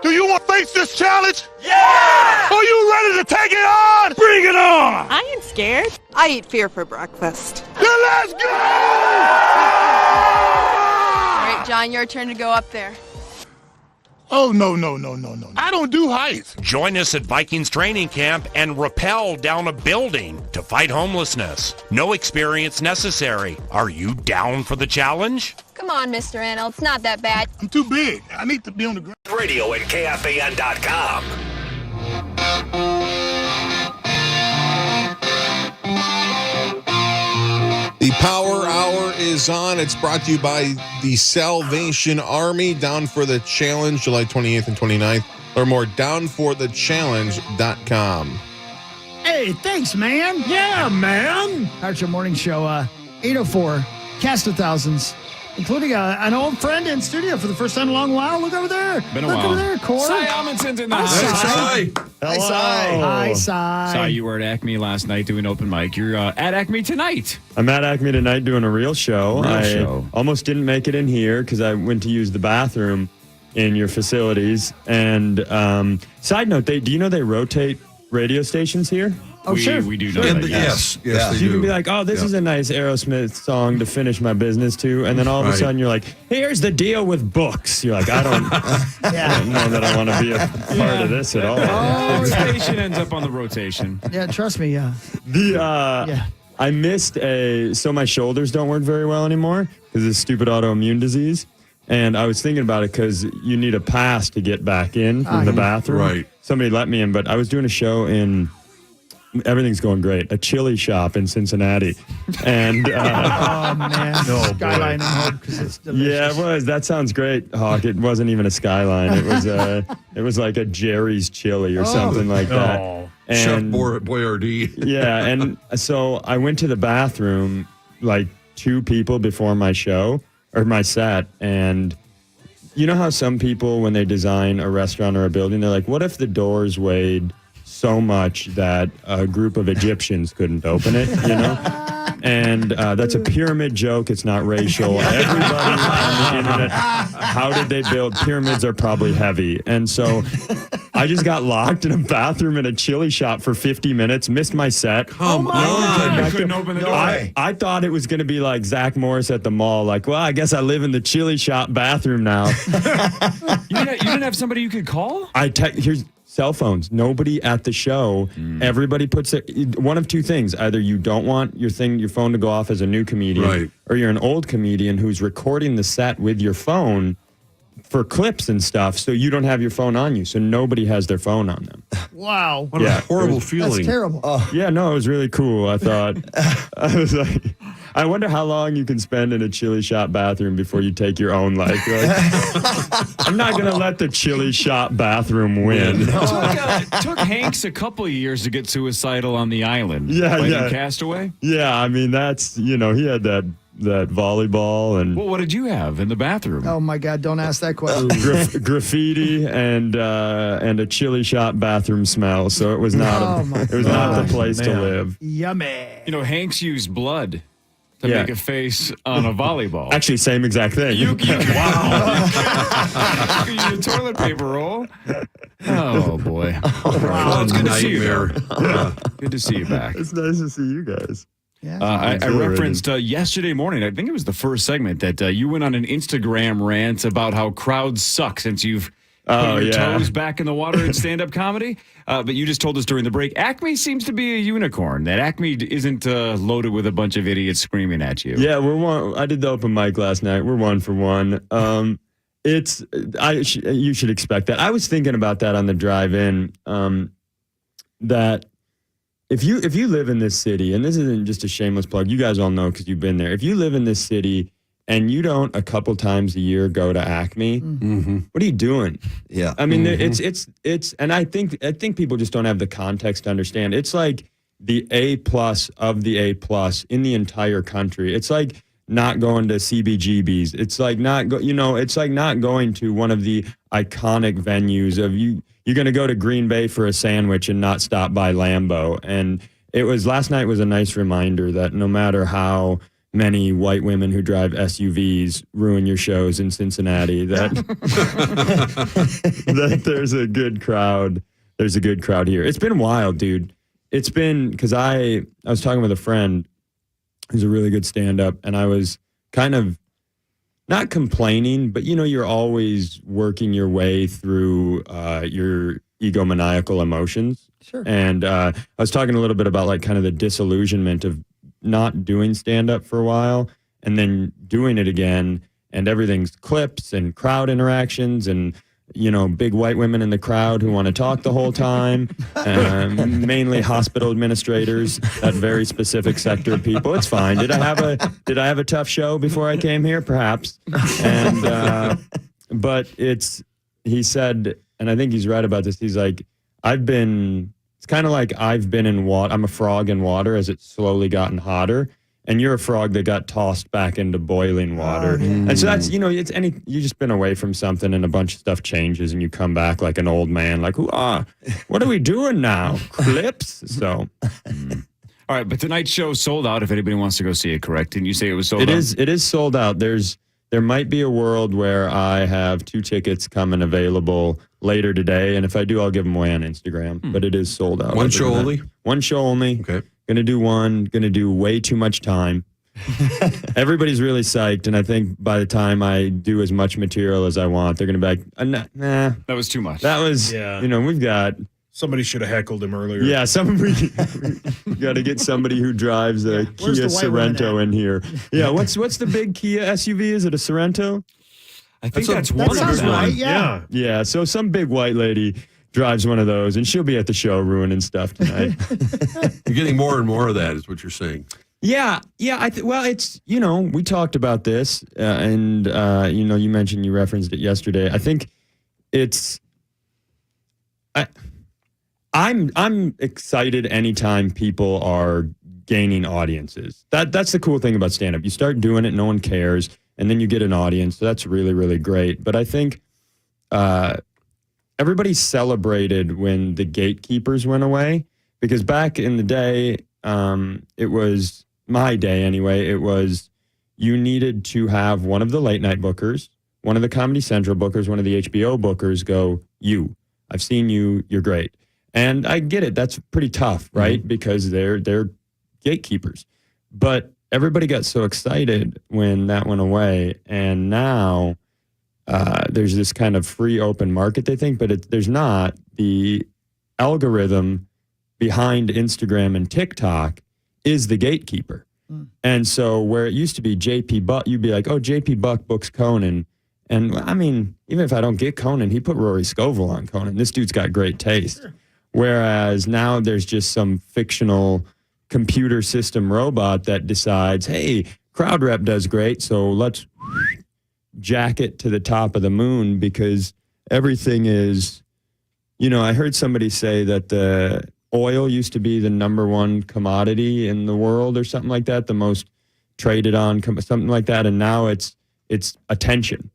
Do you want to face this challenge? Yeah! Are you ready to take it on? Bring it on! I ain't scared. I eat fear for breakfast. Then let's go! All right, John, your turn to go up there. Oh, no. I don't do heights. Join us at Vikings training camp and rappel down a building to fight homelessness. No experience necessary. Are you down for the challenge? Come on, Mr. Anno, it's not that bad. I'm too big. I need to be on the ground. Radio at KFAN.com. The Power Hour is on. It's brought to you by the Salvation Army. Down for the Challenge, July 28th and 29th. Or more, downforthechallenge.com. Hey, thanks, man. Yeah, man. How's your morning show? 804, cast of thousands, including an old friend in studio for the first time in a long while. Look over there. Been a Look while. over there, Corey. Cy Amundsen's in the house. Hey, Cy. Hi, Cy. Hi, Cy. Cy, you were at Acme last night doing open mic. You're at Acme tonight. I'm at Acme tonight doing a real show. I almost didn't make it in here because I went to use the bathroom in your facilities. And side note, do you know they rotate radio stations here? Oh, sure. We do know that. Yes, They do. You can be like, oh, this is a nice Aerosmith song to finish my business to. And then all of a sudden you're like, hey, here's the deal with books. You're like, I don't know that I want to be a part of this at all. Oh, the station ends up on the rotation. Yeah, trust me. Yeah. I missed so my shoulders don't work very well anymore because of this stupid autoimmune disease. And I was thinking about it because you need a pass to get back in from the bathroom. Right. Somebody let me in, but I was doing a show in... Everything's going great. A chili shop in Cincinnati. And Oh, man. Skyline and Hope, because it's delicious. yeah, it was. That sounds great, Hawk. It wasn't even a Skyline. It was like a Jerry's chili or something like that. And Chef Boyardee. yeah, and so I went to the bathroom like 2 people before my show or my set, and you know how some people, when they design a restaurant or a building, they're like, what if the doors weighed so much that a group of Egyptians couldn't open it, you know? And that's a pyramid joke. It's not racial. Everybody on the internet, how did they build? Pyramids are probably heavy. And so I just got locked in a bathroom in a chili shop for 50 minutes, missed my set. Come on. You couldn't open the door. I thought it was going to be like Zach Morris at the mall. Like, well, I guess I live in the chili shop bathroom now. You didn't have somebody you could call? Here's cell phones. Nobody at the show. Everybody puts one of 2 things. Either you don't want your phone to go off as a new comedian, or you're an old comedian who's recording the set with your phone for clips and stuff, so you don't have your phone on you. So nobody has their phone on them. Wow. What a horrible feeling. That's terrible. Yeah, no, it was really cool. I thought, I was like, I wonder how long you can spend in a chili shop bathroom before you take your own life. Like, I'm not going to let the chili shop bathroom win. It took Hanks a couple of years to get suicidal on the island. Yeah. Castaway? Yeah, I mean, that's, he had that volleyball and... Well, what did you have in the bathroom? Oh, my God, don't ask that question. Graffiti and a chili shop bathroom smell. So it was not not the place to live. Yummy. Hanks used blood to make a face on a volleyball. Actually, same exact thing. Wow. You use a toilet paper roll. Oh, boy. Wow. It's good to see you there. Good to see you back. It's nice to see you guys. Yeah. I referenced yesterday morning, I think it was the first segment, that you went on an Instagram rant about how crowds suck since you've put your toes back in the water in stand-up comedy. But you just told us during the break, Acme seems to be a unicorn, that Acme isn't loaded with a bunch of idiots screaming at you. Yeah, I did the open mic last night. We're 1 for 1. You should expect that. I was thinking about that on the drive in, that if you live in this city, and this isn't just a shameless plug, you guys all know because you've been there. If you live in this city and you don't a couple times a year go to Acme, what are you doing? Yeah. I mean, it's and I think people just don't have the context to understand. It's like the A+ of the A+ in the entire country. It's like not going to CBGB's. It's like it's like not going to one of the iconic venues of you. You're going to go to Green Bay for a sandwich and not stop by Lambeau. And last night was a nice reminder that no matter how many white women who drive SUVs ruin your shows in Cincinnati, that that there's a good crowd. There's a good crowd here. It's been wild, dude. It's been, because I was talking with a friend who's a really good stand-up, and I was kind of not complaining, but you're always working your way through your egomaniacal emotions. Sure. And I was talking a little bit about like kind of the disillusionment of not doing stand-up for a while and then doing it again, and everything's clips and crowd interactions and big white women in the crowd who want to talk the whole time, mainly hospital administrators, that very specific sector of people. It's fine. Did I have a tough show before I came here? Perhaps. And but he said, and I think he's right about this. He's like, it's kind of like I've been in water. I'm a frog in water as it's slowly gotten hotter. And you're a frog that got tossed back into boiling water. And so that's, you just been away from something and a bunch of stuff changes and you come back like an old man, like, what are we doing now? Clips? So. All right, but tonight's show sold out if anybody wants to go see it, correct? Didn't you say it was sold out? It is sold out. There might be a world where I have 2 tickets coming available later today. And if I do, I'll give them away on Instagram. But it is sold out. One show only? One show only. Okay. Going to do one, going to do way too much time. Everybody's really psyched, and I think by the time I do as much material as I want, they're going to be like, nah. That was too much. That was, we've got... Somebody should have heckled him earlier. Yeah, we got to get somebody who drives a Kia Sorento in here. Yeah, what's the big Kia SUV? Is it a Sorento? I think that's one. That sounds right, yeah. Yeah, so some big white lady drives one of those, and she'll be at the show ruining stuff tonight. You're getting more and more of that, is what you're saying. Yeah. Well, it's, we talked about this, and, you mentioned, you referenced it yesterday. I think it's, I'm excited anytime people are gaining audiences. That's the cool thing about stand-up. You start doing it, no one cares, and then you get an audience. So that's really, really great. But I think, everybody celebrated when the gatekeepers went away, because back in the day, it was my day anyway. It was you needed to have one of the late night bookers, one of the Comedy Central bookers, one of the HBO bookers go, I've seen you, you're great. And I get it. That's pretty tough, right? Mm-hmm. Because they're gatekeepers. But everybody got so excited when that went away. And now there's this kind of free open market, they think, but there's not. The algorithm behind Instagram and TikTok is the gatekeeper. Mm. And so where it used to be JP Buck, you'd be like, JP Buck books Conan. And I mean, even if I don't get Conan, he put Rory Scovel on Conan. This dude's got great taste. Sure. Whereas now there's just some fictional computer system robot that decides, hey, Crowd Rep does great, so let's jack it to the top of the moon, because everything is, I heard somebody say that the oil used to be the number one commodity in the world or something like that, the most traded on, something like that, and now it's attention.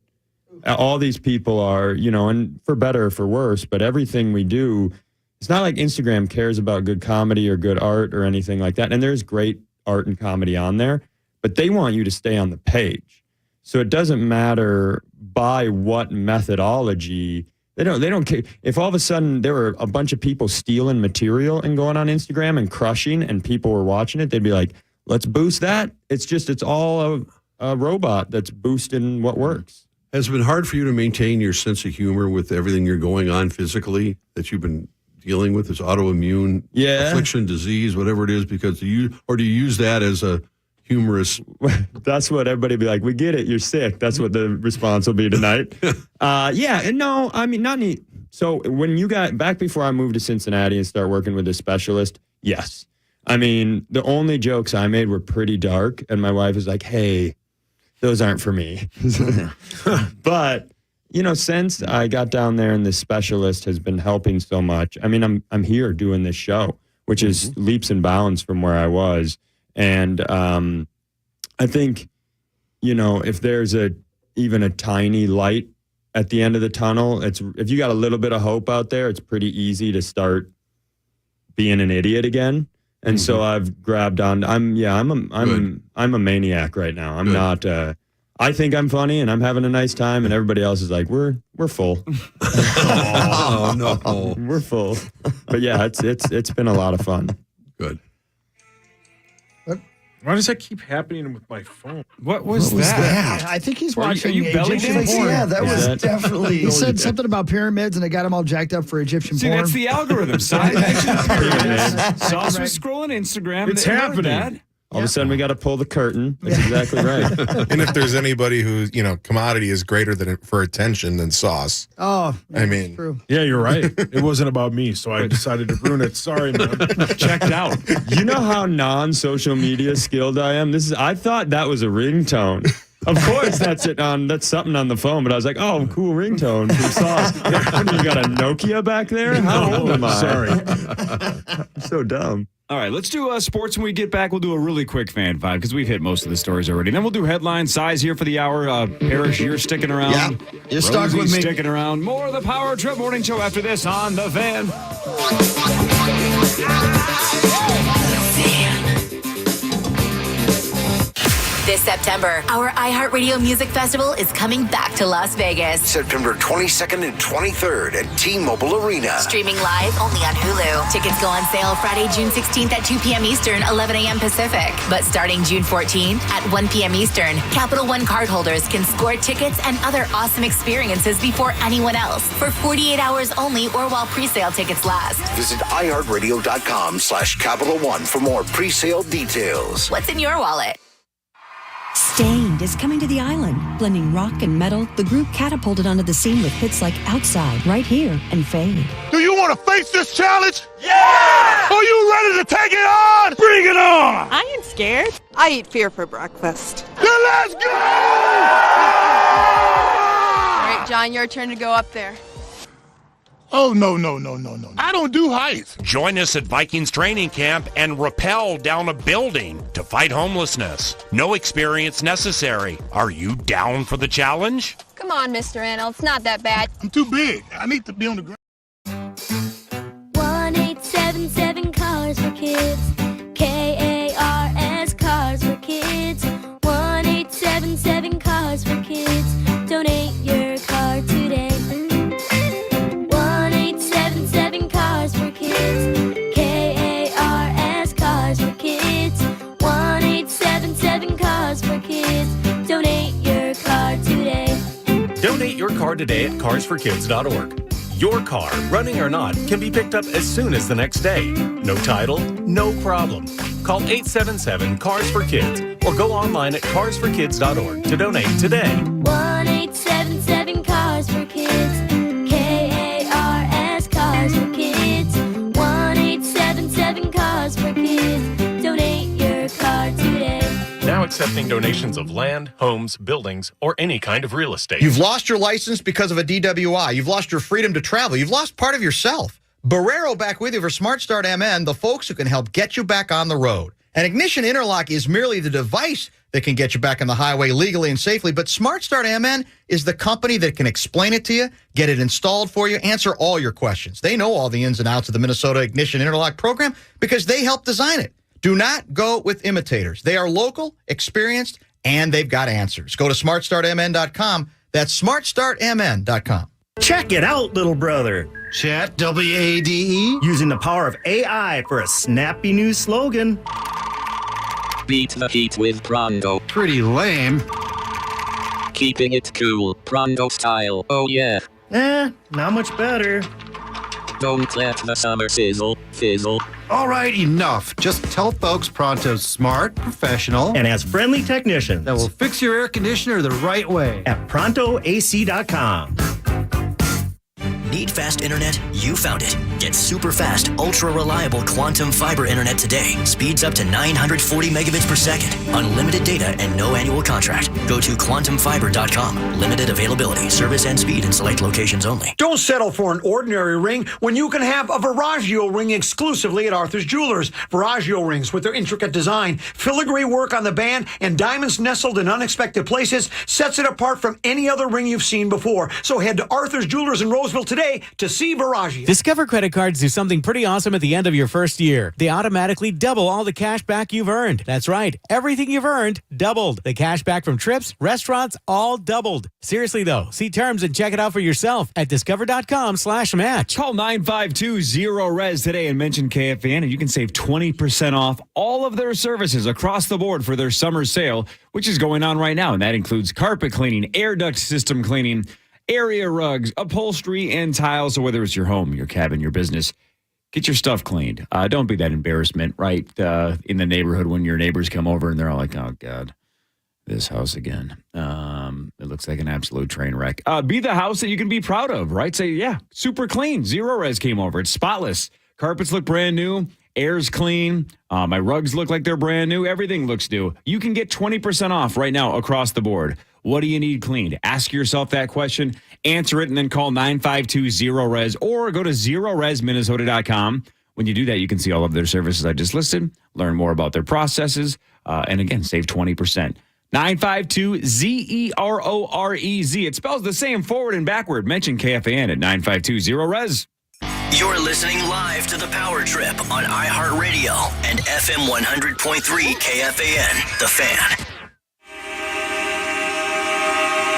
All these people are, and for better or for worse, but everything we do, it's not like Instagram cares about good comedy or good art or anything like that. And there's great art and comedy on there, but they want you to stay on the page. So it doesn't matter by what methodology. They don't care. If all of a sudden there were a bunch of people stealing material and going on Instagram and crushing and people were watching it, they'd be like, let's boost that. It's all a robot that's boosting what works. Has it been hard for you to maintain your sense of humor with everything you're going on physically that you've been dealing with, this autoimmune affliction, disease, whatever it is, because do you use that as a humorous? That's what everybody be like, we get it, you're sick. That's what the response will be tonight. No, I mean, not neat. So when you got back before I moved to Cincinnati and start working with a specialist, yes. I mean, the only jokes I made were pretty dark, and my wife was like, hey, those aren't for me. But since I got down there and this specialist has been helping so much, I mean, I'm here doing this show, which is leaps and bounds from where I was. And I think, if there's even a tiny light at the end of the tunnel, if you got a little bit of hope out there, it's pretty easy to start being an idiot again. And so I've grabbed on. I'm a maniac right now. I'm not. I think I'm funny and I'm having a nice time, and everybody else is like, we're full. Oh no, we're full. But yeah, it's been a lot of fun. Good. Why does that keep happening with my phone? What was that? I think he's Are watching you belly Egyptian dancing? porn. Yeah, that was definitely. He said something about pyramids, and they got him all jacked up for Egyptian See, porn. that's the algorithm. Side action pyramids. Sauce was scrolling Instagram. It's They ignored happening. that. All of a sudden, we got to pull the curtain. That's exactly right. And if there's anybody who's, commodity is greater than for attention than sauce. Oh, I mean, true. Yeah, you're right. It wasn't about me, so I decided to ruin it. Sorry, man. Checked out. You know how non-social media skilled I am? I thought that was a ringtone. Of course, that's something on the phone, but I was like, oh, cool ringtone from Sauce. You got a Nokia back there? How old am I? Sorry. I'm so dumb. All right, let's do sports when we get back. We'll do a really quick fan five because we've hit most of the stories already. Then we'll do headlines. Size here for the hour. Parrish, you're sticking around. Yeah, you're stuck with me. Sticking around. More of the Power Trip Morning Show after this on The Van. This September, our iHeartRadio Music Festival is coming back to Las Vegas. September 22nd and 23rd at T-Mobile Arena. Streaming live only on Hulu. Tickets go on sale Friday, June 16th at 2 p.m. Eastern, 11 a.m. Pacific. But starting June 14th at 1 p.m. Eastern, Capital One cardholders can score tickets and other awesome experiences before anyone else for 48 hours only or while pre-sale tickets last. Visit iHeartRadio.com/Capital One for more pre-sale details. What's in your wallet? Stained is coming to the island. Blending rock and metal, the group catapulted onto the scene with hits like Outside, Right Here, and Fade. Do you want to face this challenge? Yeah! Are you ready to take it on? Bring it on! I ain't scared. I eat fear for breakfast. Then let's go! All right, John, your turn to go up there. Oh, no. I don't do heights. Join us at Vikings training camp and rappel down a building to fight homelessness. No experience necessary. Are you down for the challenge? Come on, Mr. Annell. It's not that bad. I'm too big. I need to be on the ground. 1877 Cars for Kids. KARS Cars for Kids. 1877 Cars for Kids. Donate your car today. 1877 Cars for Kids. KARS Cars for Kids. 1877 Cars for Kids. Donate your car today. Donate your car today at carsforkids.org. Your car, running or not, can be picked up as soon as the next day. No title, no problem. Call 877-CARS-FOR-KIDS or go online at carsforkids.org to donate today. 1877 Cars for Kids. KARS Cars for Kids. 1877 Cars for Kids. Donate your car today. Now accepting donations of land, homes, buildings, or any kind of real estate. You've lost your license because of a DWI. You've lost your freedom to travel. You've lost part of yourself. Barrero back with you for Smart Start MN, the folks who can help get you back on the road. An ignition interlock is merely the device that can get you back on the highway legally and safely, but Smart Start MN is the company that can explain it to you, get it installed for you, answer all your questions. They know all the ins and outs of the Minnesota Ignition Interlock program because they helped design it. Do not go with imitators. They are local, experienced, and they've got answers. Go to smartstartmn.com. That's smartstartmn.com. Check it out, little brother. Chat, W-A-D-E. Using the power of AI for a snappy new slogan. Beat the heat with Pronto. Pretty lame. Keeping it cool, Pronto style, oh yeah. Not much better. Don't let the summer fizzle. All right, enough. Just tell folks Pronto's smart, professional, and has friendly technicians that will fix your air conditioner the right way at prontoac.com. Need fast internet? You found it. Get super fast, ultra reliable quantum fiber internet today. Speeds up to 940 megabits per second. Unlimited data and no annual contract. Go to quantumfiber.com. Limited availability, service and speed in select locations only. Don't settle for an ordinary ring when you can have a Viraggio ring exclusively at Arthur's Jewelers. Viraggio rings with their intricate design, filigree work on the band, and diamonds nestled in unexpected places sets it apart from any other ring you've seen before. So head to Arthur's Jewelers in Roseville today to see Viraggio. Discover credit credit cards do something pretty awesome at the end of your first year. They automatically double all the cash back you've earned. That's right. Everything you've earned, doubled. The cash back from trips, restaurants, all doubled. Seriously, though, see terms and check it out for yourself at discover.com/match. Call 952-0RES today and mention KFAN, and you can save 20% off all of their services across the board for their summer sale, which is going on right now. And that includes carpet cleaning, air duct system cleaning, area rugs, upholstery, and tiles. So whether it's your home, your cabin, your business, get your stuff cleaned. Don't be that embarrassment, right, in the neighborhood when your neighbors come over and they're all like, oh, God, this house again. It looks like an absolute train wreck. Be the house that you can be proud of, right? Say, yeah, super clean. Zero Res came over. It's spotless. Carpets look brand new. Air's clean. My rugs look like they're brand new. Everything looks new. You can get 20% off right now across the board. What do you need cleaned? Ask yourself that question, answer it, and then call 952-0RES or go to zeroresminnesota.com. When you do that, you can see all of their services I just listed, learn more about their processes, and again, save 20%. 952-ZEROREZ. It spells the same forward and backward. Mention KFAN at 952-0RES. You're listening live to The Power Trip on iHeartRadio and FM 100.3 KFAN, The Fan.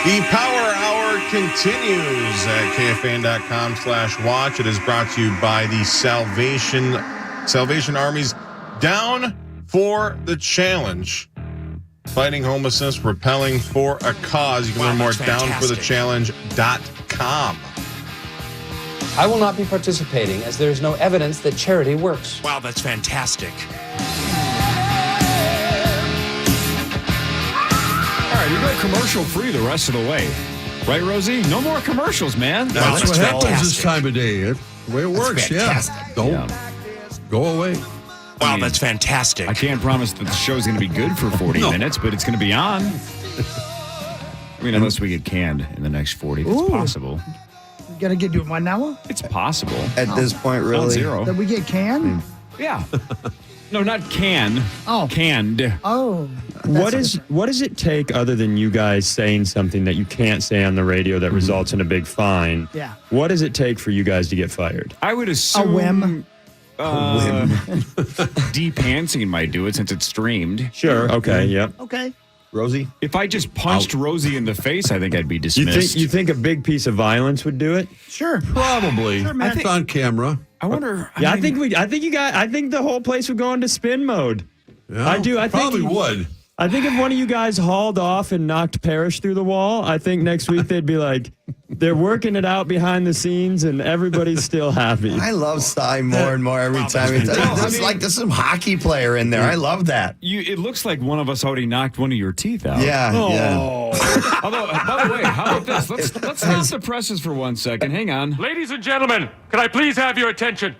The Power Hour continues at KFAN.com/watch. It is brought to you by the Salvation Army's Down for the Challenge. Fighting homelessness, repelling for a cause. You can learn more at downforthechallenge.com. I will not be participating as there is no evidence that charity works. Wow, that's fantastic. All right, you go commercial-free the rest of the way. Right, Rosie? No more commercials, man. That's what happens this time of day. The way it works, fantastic. Don't go away. Wow, that's fantastic. I can't promise that the show's going to be good for 40 minutes, but it's going to be on. I mean, unless we get canned in the next 40, if it's possible. We got to get to 1 hour? It's possible. At this point, really. Zero. That we get canned? Yeah. No, not can. Oh. Canned. Oh. What does it take other than you guys saying something that you can't say on the radio that results in a big fine? Yeah. What does it take for you guys to get fired? I would assume... A whim. De-pantsing might do it since it's streamed. Sure. Okay. Yep. Okay. Rosie? If I just punched Rosie in the face, I think I'd be dismissed. You think a big piece of violence would do it? Sure. Probably. Sure, man. It's on camera. I wonder. I think the whole place would go into spin mode. Yeah, I do. I think probably would. I think if one of you guys hauled off and knocked Parrish through the wall, I think next week they'd be like, they're working it out behind the scenes and everybody's still happy. I love Cy more and more every time. It's like there's some hockey player in there. I love that. It looks like one of us already knocked one of your teeth out. Yeah. Although, by the way, how about this? Let's stop the presses for 1 second. Hang on. Ladies and gentlemen, can I please have your attention?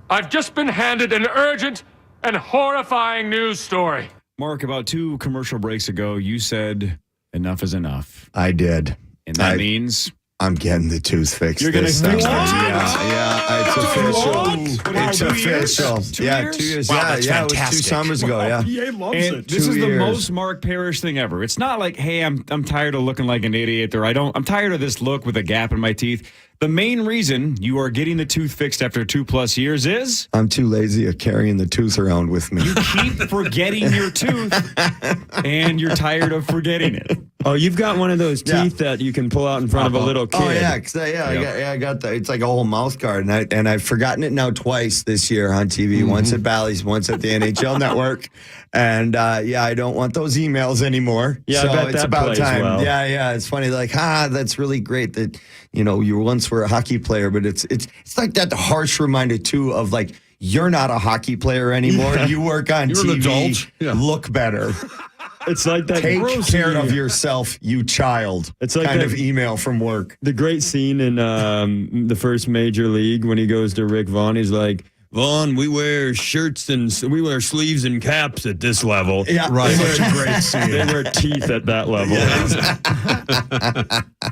I've just been handed an urgent and horrifying news story. Mark, about 2 commercial breaks ago, you said enough is enough. I did. And that means... I'm getting the tooth fixed. You're going to fix Yeah, it's official. It's official. 2 Yeah, years? 2 years. Wow, yeah, that's it was fantastic. 2 summers ago, yeah. EA loves And it. this 2 is the years. most Mark Parrish thing ever. It's not like, hey, I'm tired of looking like an idiot, or I'm tired of this look with a gap in my teeth. The main reason you are getting the tooth fixed after 2+ years is... I'm too lazy of carrying the tooth around with me. You keep forgetting your tooth, and you're tired of forgetting it. Oh, you've got one of those teeth that you can pull out in front of a little kid. Oh yeah, I got the. It's like a whole mouth guard, and I've forgotten it now twice this year on TV. Once at Bally's, once at the NHL Network, and I don't want those emails anymore. Yeah, so I bet it's that about plays time. well. Yeah, it's funny. Like, that's really great that you once were a hockey player, but it's like that harsh reminder too of like you're not a hockey player anymore. You work on You're TV. an adult. Yeah. Look better. It's like that. Take care of yourself, you child. It's like kind that- of email from work. The great scene in the first Major League when he goes to Rick Vaughn, he's like, Vaughn, we wear shirts and we wear sleeves and caps at this level. Yeah, right. Such a great scene. They wear teeth at that level.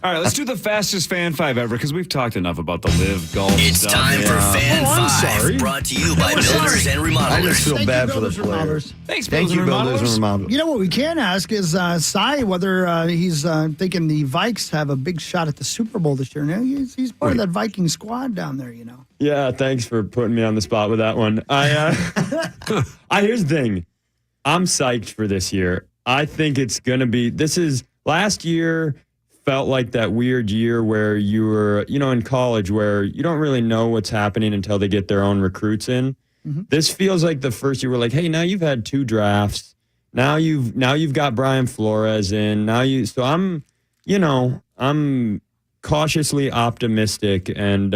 All right, let's do the fastest Fan 5 ever because we've talked enough about the live golf It's stuff. time for Fan 5, brought to you by Builders and Remodelers. I just feel Thank bad you, for the Builders and players. Remodelers. Thanks, Thank you, Builders and Remodelers. You know what we can ask is Cy whether he's thinking the Vikes have a big shot at the Super Bowl this year. Now he's part of that Viking squad down there, you know. Yeah, thanks for putting me on the spot with that one. Here's the thing. I'm psyched for this year. I think it's going to be, last year felt like that weird year where you were, in college where you don't really know what's happening until they get their own recruits in. Mm-hmm. This feels like the first year we're like, hey, now you've had 2 drafts. Now you've got Brian Flores in. So I'm cautiously optimistic and,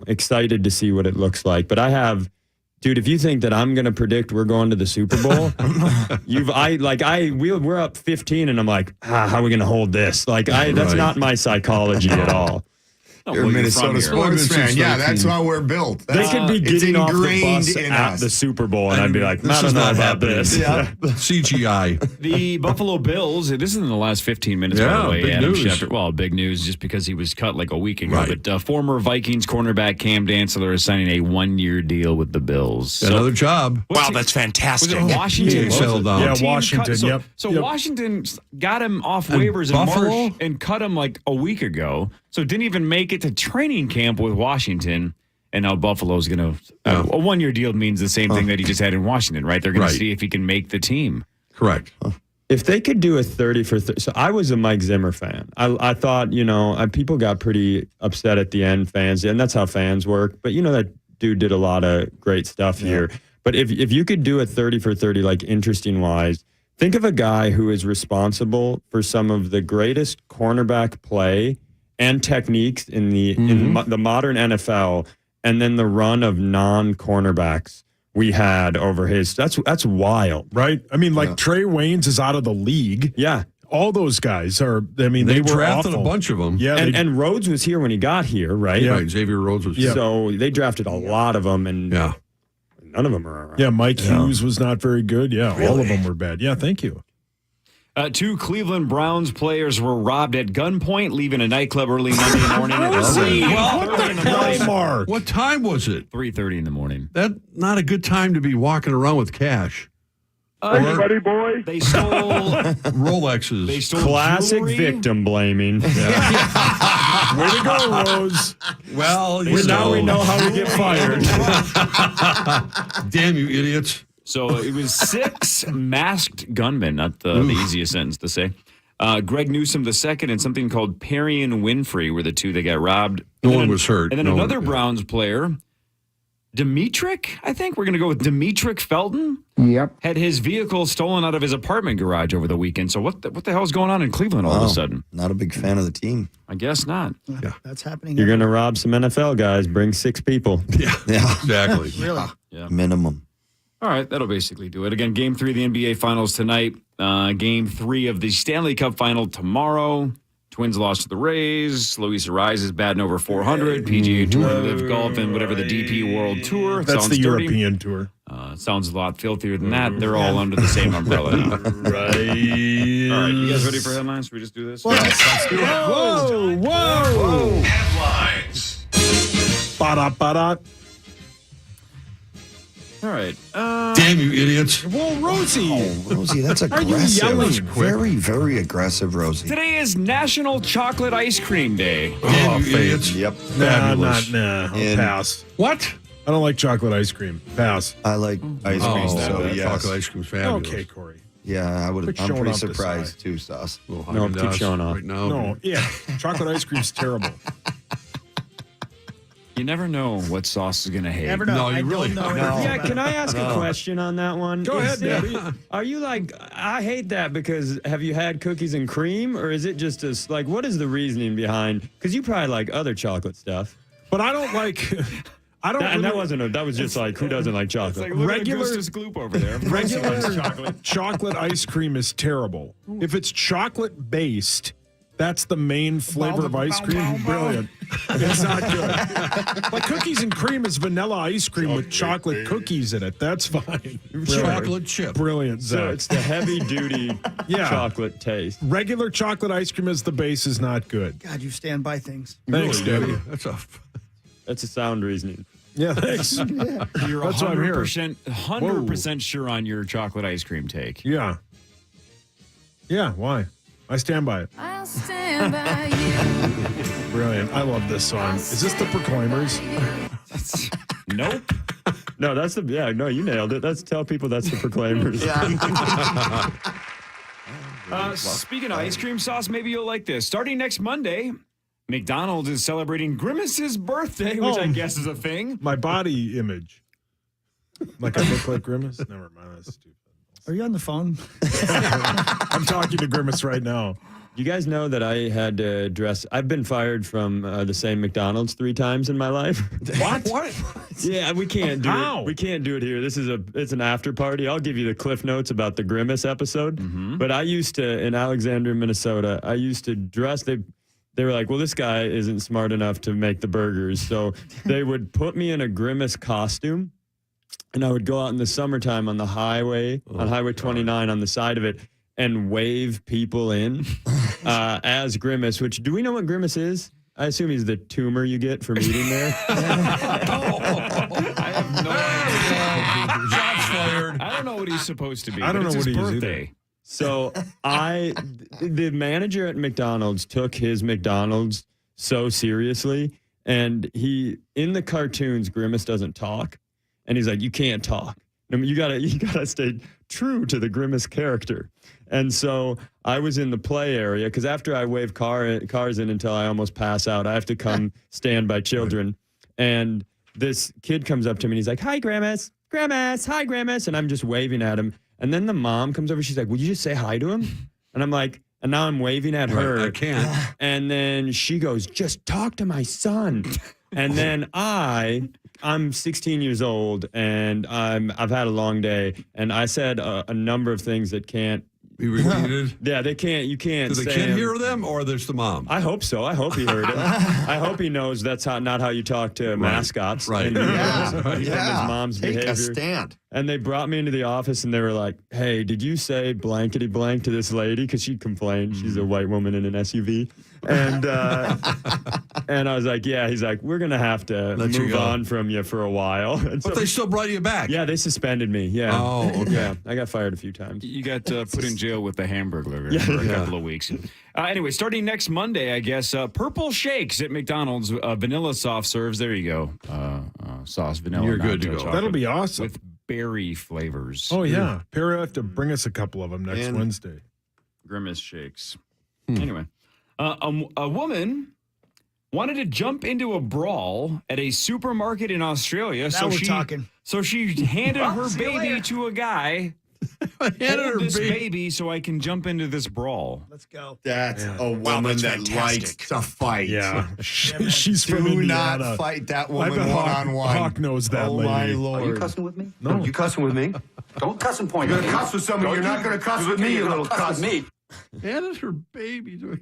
excited to see what it looks like. But dude, if you think that I'm going to predict we're going to the Super Bowl, we're up 15 and I'm like, how are we going to hold this? That's not my psychology at all. You're a Minnesota sports fan. Yeah, that's how we're built. They could be getting off the bus at the Super Bowl, and I'd be like, I don't know about this. Yeah. CGI. The Buffalo Bills, this is in the last 15 minutes, by the way. Big Adam news. Schefter, well, big news just because he was cut like a week ago. Right. But former Vikings cornerback Cam Dantzler is signing a 1-year deal with the Bills. Another job. Wow, that's fantastic. Was it Washington? Yeah, settled down. What team Washington, cut- So Washington got him off waivers in Buffalo? March and cut him like a week ago. So didn't even make it to training camp with Washington. And now Buffalo's going to a 1-year deal means the same thing that he just had in Washington, right? They're going to see if he can make the team. Correct. If they could do a 30 for 30, so I was a Mike Zimmer fan. I thought, people got pretty upset at the end, fans, and that's how fans work. But that dude did a lot of great stuff here. But if you could do a 30 for 30, like interesting wise, think of a guy who is responsible for some of the greatest cornerback play and techniques in the modern NFL, and then the run of non-cornerbacks we had over his. That's wild, right? I mean, Trey Waynes is out of the league. Yeah, all those guys are. I mean, they were drafted awful. a bunch of them. Yeah, and Rhodes was here when he got here, right? Yeah. Right. Xavier Rhodes was here. So they drafted a lot of them, and none of them are around. Yeah, Mike Hughes was not very good. Yeah, all of them were bad. Yeah, thank you. 2 Cleveland Browns players were robbed at gunpoint, leaving a nightclub early Monday morning. What the hell, Mark? What time was it? 3:30 in the morning. That's not a good time to be walking around with cash. Buddy boy. They stole Rolexes. They stole classic jewelry. victim blaming. Way to go, Rose. Well, now we know how to get fired. Damn you idiots. So it was 6 masked gunmen, not the easiest sentence to say. Greg Newsom II and something called Perry and Winfrey were the 2 that got robbed. No one was hurt. And then another Browns player, Demetric, I think we're going to go with Demetric Felton. Yep. Had his vehicle stolen out of his apartment garage over the weekend. So what the hell is going on in Cleveland all of a sudden? Not a big fan of the team. I guess not. Yeah, that's happening. You're going to rob some NFL guys. Bring 6 people. Yeah, exactly. Really? Yeah. Minimum. All right, that'll basically do it. Again, Game 3 of the NBA Finals tonight. Game 3 of the Stanley Cup Final tomorrow. Twins lost to the Rays. Luis Ariz is batting over 400. PGA Tour, Live Golf, and whatever the DP World Tour. That's sounds the dirty. European Tour. Sounds a lot filthier than that. They're all under the same umbrella now. Right. All right, you guys ready for headlines? Should we just do this? Let's do it. Whoa. Headlines. Ba-da-ba-da. All right. Damn you idiots. Well, Rosie. Rosie, that's Are you aggressive. yelling? Very, very aggressive, Rosie. Today is National Chocolate Ice Cream Day. Damn you idiots. Yep. Fabulous. Nah. I'll pass. What? I don't like chocolate ice cream. Pass. I like ice cream, so that yes. chocolate ice cream's fabulous. Okay, Corey. Yeah, I'm Quit pretty showing off the surprised side. too, Sauce. No, keep showing off. right now. No, yeah. Chocolate ice cream's terrible. You never know what Sauce is going to hate. Never know. No, you I really don't know. don't. anything Yeah, about can it. I ask a question on that one? Go ahead, Debbie. Are you like, I hate that because have you had cookies and cream, or is it just what is the reasoning behind? Because you probably like other chocolate stuff. But I don't like. I don't. And that was just like, who doesn't like chocolate? It's like Regular- Augustus Gloop over there. Regular chocolate ice cream is terrible. If it's chocolate based, That's the main flavor of ice cream. Brilliant. It's not good. Like cookies and cream is vanilla ice cream with chocolate cookies in it. That's fine. Chocolate chip. Brilliant, Zach. So it's the heavy-duty chocolate taste. Regular chocolate ice cream as the base is not good. God, you stand by things. Thanks, Really, Debbie. That's a sound reasoning. Yeah, thanks. You're That's why I'm here. 100% sure on your chocolate ice cream take. Yeah. Yeah, why? I stand by it. I'll stand by you. Brilliant. I love this song. Is this the Proclaimers? Nope. No, that's no, you nailed it. Tell people that's the Proclaimers. Speaking of ice cream sauce, maybe you'll like this. Starting next Monday, McDonald's is celebrating Grimace's birthday, which I guess is a thing. My body image. Like I look like Grimace? Never mind. That's stupid. Are you on the phone? I'm talking to Grimace right now. You guys know that I had to dress. I've been fired from the same McDonald's 3 times in my life. What? Yeah, we can't do How? it. We can't do it here. It's an after party. I'll give you the cliff notes about the Grimace episode. But I used to, in Alexandria, Minnesota, I used to dress. They were like, well, this guy isn't smart enough to make the burgers. So they would put me in a Grimace costume. And I would go out in the summertime on the highway, on Highway 29 on the side of it, and wave people in as Grimace, which, do we know what Grimace is? I assume he's the tumor you get from eating there. I have no idea. Shots fired. I don't know what he's supposed to be. I don't know it's what his he is birthday. either. So the manager at McDonald's took his McDonald's so seriously. And in the cartoons, Grimace doesn't talk. And he's like, you can't talk. You gotta stay true to the Grimace character. And so I was in the play area because after I wave cars in until I almost pass out, I have to come stand by children. And this kid comes up to me and he's like, hi, Grimace. Grimace. Hi, Grimace. And I'm just waving at him. And then the mom comes over. She's like, would you just say hi to him? And I'm like, and now I'm waving at her. I can't. And then she goes, just talk to my son. And then I'm 16 years old and I've had a long day. And I said a number of things that can't be repeated. Yeah, they can't. You can't. Do the kid hear them, or there's the mom? I hope so. I hope he heard it. I hope he knows that's not how you talk to mascots. Right. And his mom's Take behavior. a stand. And they brought me into the office and they were like, hey, did you say blankety blank to this lady? Because she complained. She's a white woman in an SUV. And and I was like, yeah. He's like, we're going to have to move on from you for a while. And But they still brought you back. Yeah, they suspended me. Yeah. Oh, okay. Yeah, I got fired a few times. You got put in jail with the Hamburglar for a couple of weeks. Anyway, starting next Monday, I guess, Purple Shakes at McDonald's, vanilla soft serves. There you go. Sauce, vanilla. You're good to go. chocolate That'll be awesome. With berry flavors. Oh, yeah. Perry will have to bring us a couple of them next Wednesday. Grimace shakes. Anyway, a woman wanted to jump into a brawl at a supermarket in Australia. Now we're talking. So she handed her baby to a guy. Hold this baby so I can jump into this brawl. Let's go. That's a woman that likes to fight. Yeah. She's from Do Indiana. not fight that I woman bet one-on-one. Hawk knows that Oh, lady. my Lord. Are you cussing with me? No. You cussing with me? Don't cuss and point. You're at gonna me. cuss with somebody. You're not gonna cuss with me, you little cuss. Me. Handed her baby to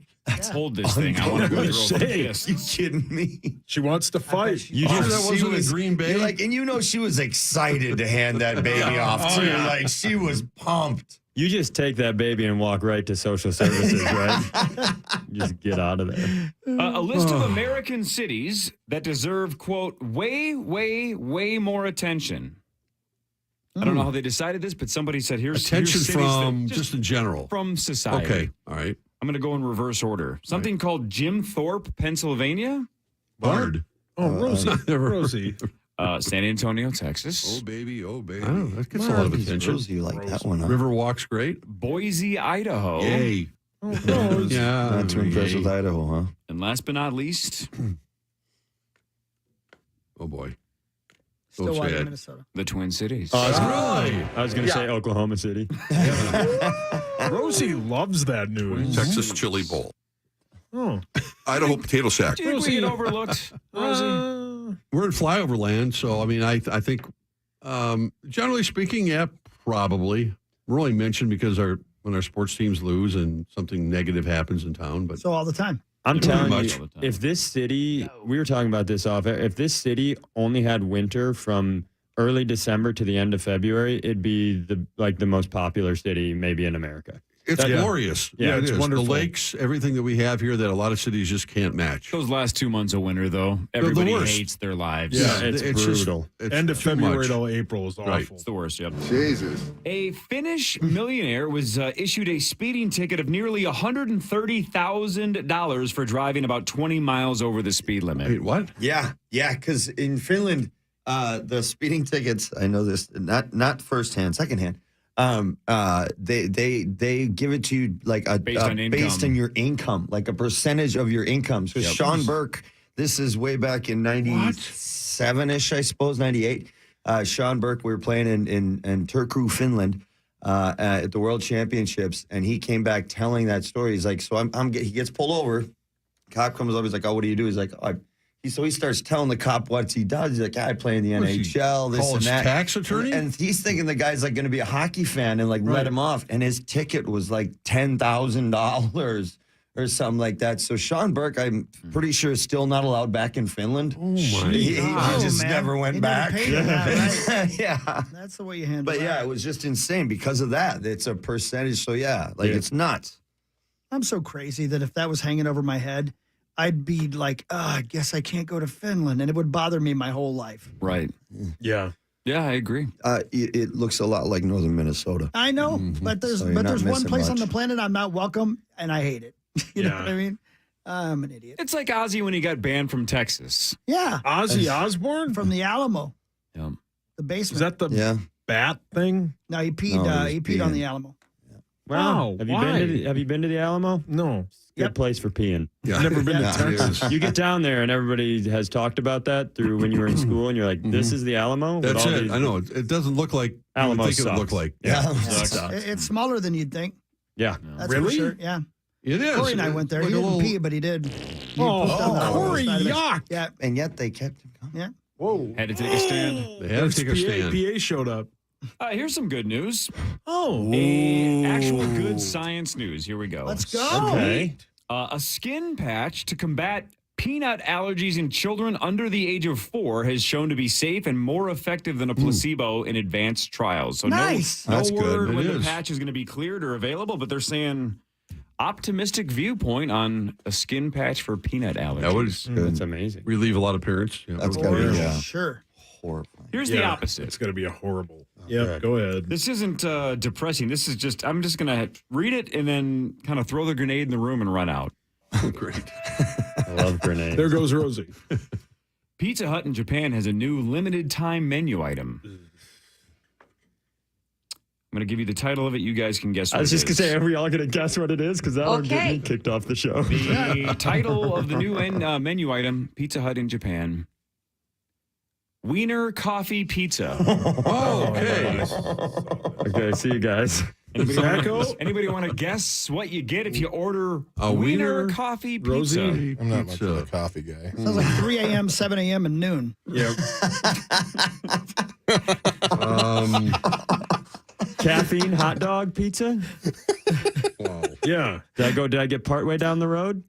Hold this thing. I want to go through a You kiss. kidding me? She wants to fight. You Oh, that wasn't in Green Bay? You're like, and you know she was excited to hand that baby off too. yeah. Like she was pumped. You just take that baby and walk right to social services, right? Just get out of there. A list of American cities that deserve, quote, way, way, way more attention. I don't know how they decided this, but somebody said here's attention cities from that just in general. from society. Okay, all right. I'm going to go in reverse order. Something called Jim Thorpe, Pennsylvania. Bard. Oh, Rosie. Rosie. San Antonio, Texas. Oh baby, oh baby. Oh, that gets a lot of attention. Rosie, you like that one? Huh? Riverwalk's great. Boise, Idaho. Yay. Oh, Yeah. Not too impressed with Idaho, huh? And last but not least, Oh boy. Still So white in sad. Minnesota. the Twin Cities. I was going to say Oklahoma City. Rosie loves that news. Texas Chili Bowl. Oh. Idaho Potato Shack. Do you think we get overlooked, Rosie? We're in flyover land, so I mean, I think generally speaking, yeah, probably. We're only mentioned because our when our sports teams lose and something negative happens in town. But So all the time. I'm Pretty telling much. you, if this city, we were talking about this off, if this city only had winter from early December to the end of February, it'd be the most popular city maybe in America. It's glorious. Yeah, it it's is. wonderful. The lakes, everything that we have here that a lot of cities just can't match. Those last 2 months of winter, though, the everybody worst. hates their lives. Yeah, it's brutal. End of February till April is awful. Right. It's the worst, yep. Jesus. A Finnish millionaire was issued a speeding ticket of nearly $130,000 for driving about 20 miles over the speed limit. Wait, what? Yeah, because in Finland, the speeding tickets, I know this, not firsthand, secondhand. They give it to you like Based on income. based on your income, like a percentage of your income. So Sean Burke, this is way back in 97-ish, I suppose, 98. Sean Burke, we were playing in Turku, Finland, at the World Championships, and he came back telling that story. He's like, so he gets pulled over. Cop comes over. He's like, oh, what do you do? He's like, so he starts telling the cop what he does. He's like, I play in the NHL, this and that. Tax attorney? And he's thinking the guy's like going to be a hockey fan and like let him off. And his ticket was like $10,000 or something like that. So Sean Burke, I'm pretty sure, is still not allowed back in Finland. Oh, my He just man. never went He back. never paid him that, right? Yeah. That's the way you handle But that. yeah, it was just insane because of that. It's a percentage. So yeah, it's nuts. I'm so crazy that if that was hanging over my head, I'd be like, I guess I can't go to Finland. And it would bother me my whole life. Right. Yeah. Yeah, I agree. It looks a lot like northern Minnesota. I know, but there's So you're not one missing place on much. the planet I'm not welcome, and I hate it. You know Yeah. what I mean? I'm an idiot. It's like Ozzy when he got banned from Texas. Yeah. Ozzy Osbourne? From the Alamo, Yeah. the basement. Is that the bat thing? No, he peed. No, He he's peed on peeing. the Alamo. Wow. Have you been to the Alamo? No. Good place for peeing. Yeah. Never been Yeah. to Texas. You get down there and everybody has talked about that through when you were in school and you're like, this is the Alamo? With That's all it. these- I know. It doesn't look like Alamo you would think it would sucks. look like. Yeah. It's smaller than you'd think. Yeah. That's Really? for sure. Yeah. It is. Corey and I went there. Like He a didn't little- pee, but he did. He Oh, pooped on the Corey, side of it. yuck. Yeah. And yet they kept him coming. Yeah. Whoa. Had to take a stand. They had to take a stand. PA showed up. Here's some good news. Oh. Actual good science news. Here we go. Let's go. Okay. A skin patch to combat peanut allergies in children under the age of 4 has shown to be safe and more effective than a placebo in advanced trials. So Nice. no That's good. word It when the is. patch is going to be cleared or available, but they're saying optimistic viewpoint on a skin patch for peanut allergies. That would That's amazing. relieve a lot of parents. Yeah. That's gotta be Sure. horrifying. Here's the opposite. It's going to be a horrible. Yeah, go ahead. This isn't depressing. This is just, I'm just going to read it and then kind of throw the grenade in the room and run out. Great. I love grenades. There goes Rosie. Pizza Hut in Japan has a new limited time menu item. I'm going to give you the title of it. You guys can guess what I was it just going to is. say, are we all going to guess what it is? Because that'll get me kicked off the show. The title of the new menu item, Pizza Hut in Japan, Wiener Coffee Pizza. Oh, okay. Okay, see you guys. Anybody want to guess what you get if you order A Wiener Wiener Coffee Pizza? Rosie I'm not much pizza. of a coffee guy. Sounds like 3 a.m., 7 a.m., and noon. Yeah. Caffeine hot dog pizza? Wow. Yeah. Did I get partway down the road?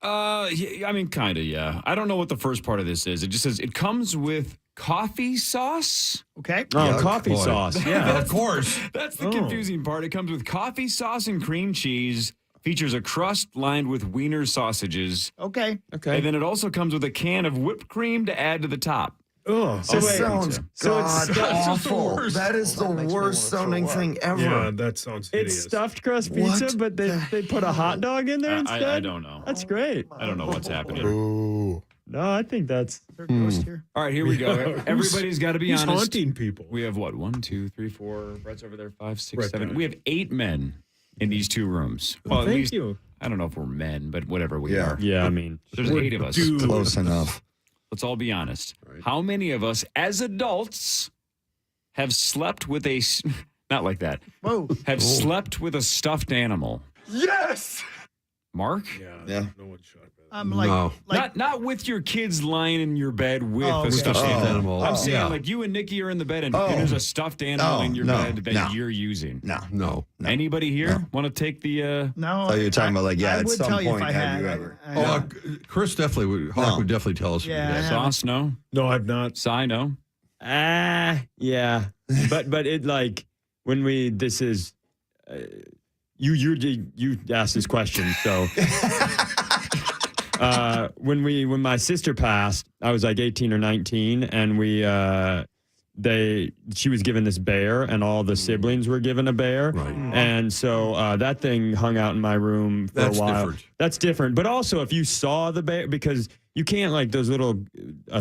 Yeah, I mean, kind of, yeah. I don't know what the first part of this is. It just says it comes with coffee sauce. Okay. Oh, Yuck, coffee boy. sauce. Yeah. Of course. That's the confusing part. It comes with coffee sauce and cream cheese, features a crust lined with wiener sausages, Okay. Okay. and then it also comes with a can of whipped cream to add to the top. Oh. That sounds So it's awful. worst. That is the worst sounding thing ever. Yeah, that sounds hideous. It's stuffed crust pizza, What but they put a hot dog in there instead? I don't know. That's great. I don't know what's happening. Ooh. No, I think that's... Is there a ghost here? All right, here we go. Everybody's got to be Who's honest. haunting people? We have what? 1, 2, 3, 4. Brett's over there. 5, 6, Brett 7. died. We have 8 men in these 2 rooms. Well, at Thank least, you. I don't know if we're men, but whatever we Yeah. are. Yeah, I mean... There's 8 of us. dudes. Close enough. Let's all be honest. How many of us as adults have slept with a not like that. Whoa. Have slept with a stuffed animal? Yes! Mark? Yeah. Yeah. No one shot that. No. Not with your kids lying in your bed with okay. a stuffed animal. I'm saying Yeah. like you and Nikki are in the bed and there's a stuffed animal in your bed that you're using. No. Anybody here want to take the? No. Oh, you're talking about like, I at would some tell you point, if I have had. you ever? Chris definitely would. Hawk would definitely tell us. Yeah, I haven't. Sauce, no. No, I've not. Sai, no. Yeah. but it like when this is you asked this question, so when my sister passed, I was like 18 or 19, and she was given this bear, and all the siblings were given a bear, right? And so that thing hung out in my room for a while. Different. That's different. But also, if you saw the bear, because you can't like those little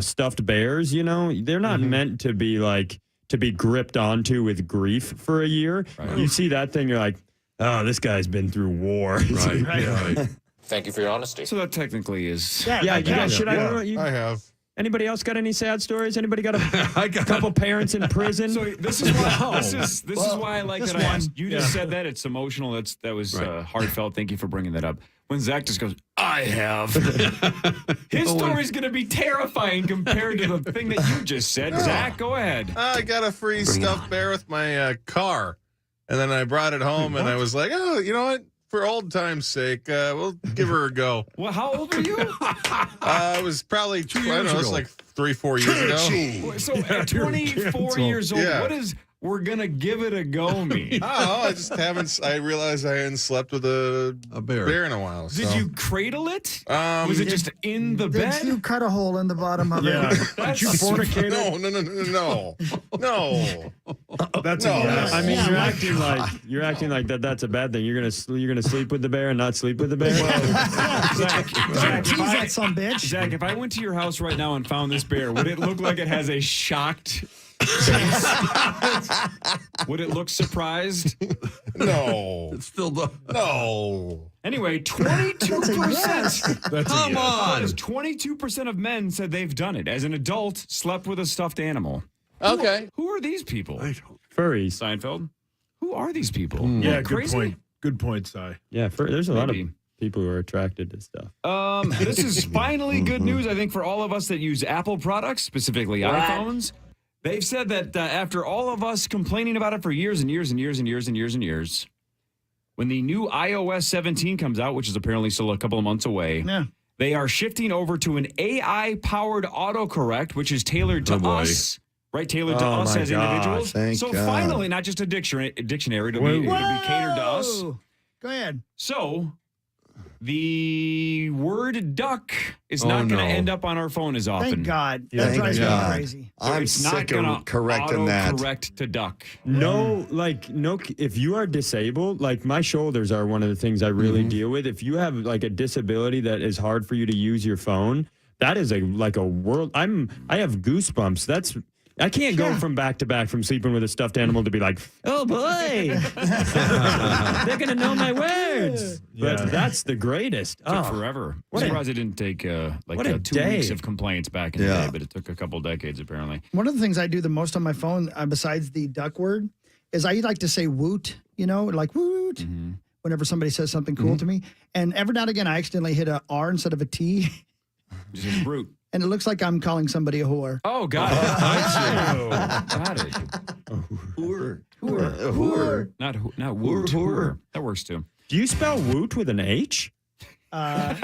stuffed bears, they're not meant to be gripped onto with grief for a year. Right. You see that thing, you're like, oh, this guy's been through war. Right. Right. Thank you for your honesty. So that technically is. Yeah. You guys, should I have. Anybody else got any sad stories? Anybody got a couple parents in prison? So this is why this is why I like that I asked. You just said that it's emotional. That was heartfelt. Thank you for bringing that up. When Zach just goes, I have. His story's going to be terrifying compared to the thing that you just said. Zach, go ahead. I got a free stuffed bear with my car, and then I brought it home, and I was like, oh, you know what? For old time's sake, we'll give her a go. Well, how old were you? I was probably 2 years ago. It was like 3-4 years ago. So at 24 years old, what is we're going to give it a go mean? Oh, I just haven't. I realized I hadn't slept with a bear in a while. Did you cradle it? Was it just in the bed? Did you cut a hole in the bottom of it? Did you fornicate it? No. That's no. I mean, you're acting like that's a bad thing. You're gonna sleep with the bear and not sleep with the bear. Zach, that some bitch. Zach, if I went to your house right now and found this bear, would it look like it has a shocked face? Would it look surprised? No. It's still no. Anyway, 22%. Come on. 22% of men said they've done it. As an adult, slept with a stuffed animal. Okay. Who are these people? Furries. Seinfeld. Who are these people? Yeah, What, good crazy? point. Good point, Si. Yeah, there's a lot of people who are attracted to stuff. This is finally good news, I think, for all of us that use Apple products, specifically iPhones. They've said that after all of us complaining about it for years and years and years and years and years and years, when the new iOS 17 comes out, which is apparently still a couple of months away, they are shifting over to an AI-powered autocorrect, which is tailored to us. Right, tailored to us as individuals. So finally, not just a dictionary, it'll be catered to us. Go ahead. So the word duck is not going to end up on our phone as often. Thank God. That drives me crazy. So I'm it's not sick going of to correcting that. correct to duck. No, if you are disabled, like my shoulders are one of the things I really deal with. If you have like a disability that is hard for you to use your phone, that is a world. I have goosebumps. I can't go from back to back from sleeping with a stuffed animal to be like, oh boy, they're going to know my words. But that's the greatest. It took forever. I'm surprised it didn't take 2 weeks of complaints back in the day, but it took a couple decades apparently. One of the things I do the most on my phone, besides the duck word, is I like to say woot, like woot, whenever somebody says something cool to me. And every now and again, I accidentally hit an R instead of a T. Just brute. And it looks like I'm calling somebody a whore. Oh, got it. Got it. Whoor. Not woot. Whoor. That works too. Do you spell woot with an H? Part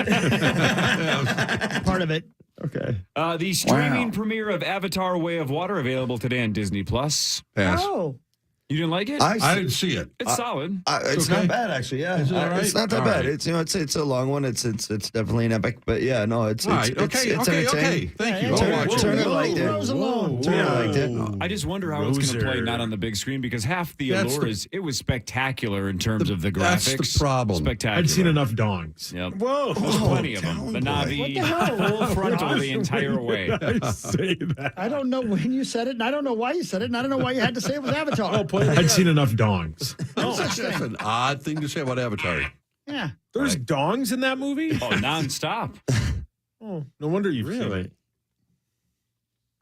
of it. Okay. The streaming premiere of Avatar: Way of Water available today on Disney Plus. Pass. Oh. You didn't like it? I didn't see it. It's solid. It's okay. not bad, actually. Yeah, Is it all right? It's not that All bad. right. It's a long one. It's definitely an epic. But yeah, no, it's All right. Okay. entertaining. Thank you. Turner liked it. Turner liked it. I just wonder how it's going to play not on the big screen because half the allure is it was spectacular in terms of the graphics. That's the problem. Spectacular. I'd seen enough dongs. Yep. Whoa. There's plenty of them. The Navi, full frontal the entire way. I say that. I don't know when you said it, and I don't know why you said it, and I don't know why you had to say it was Avatar. I'd seen enough dongs. That's an odd thing to say about Avatar. Yeah. There's dongs in that movie? Oh, nonstop. Oh, no wonder you've seen it.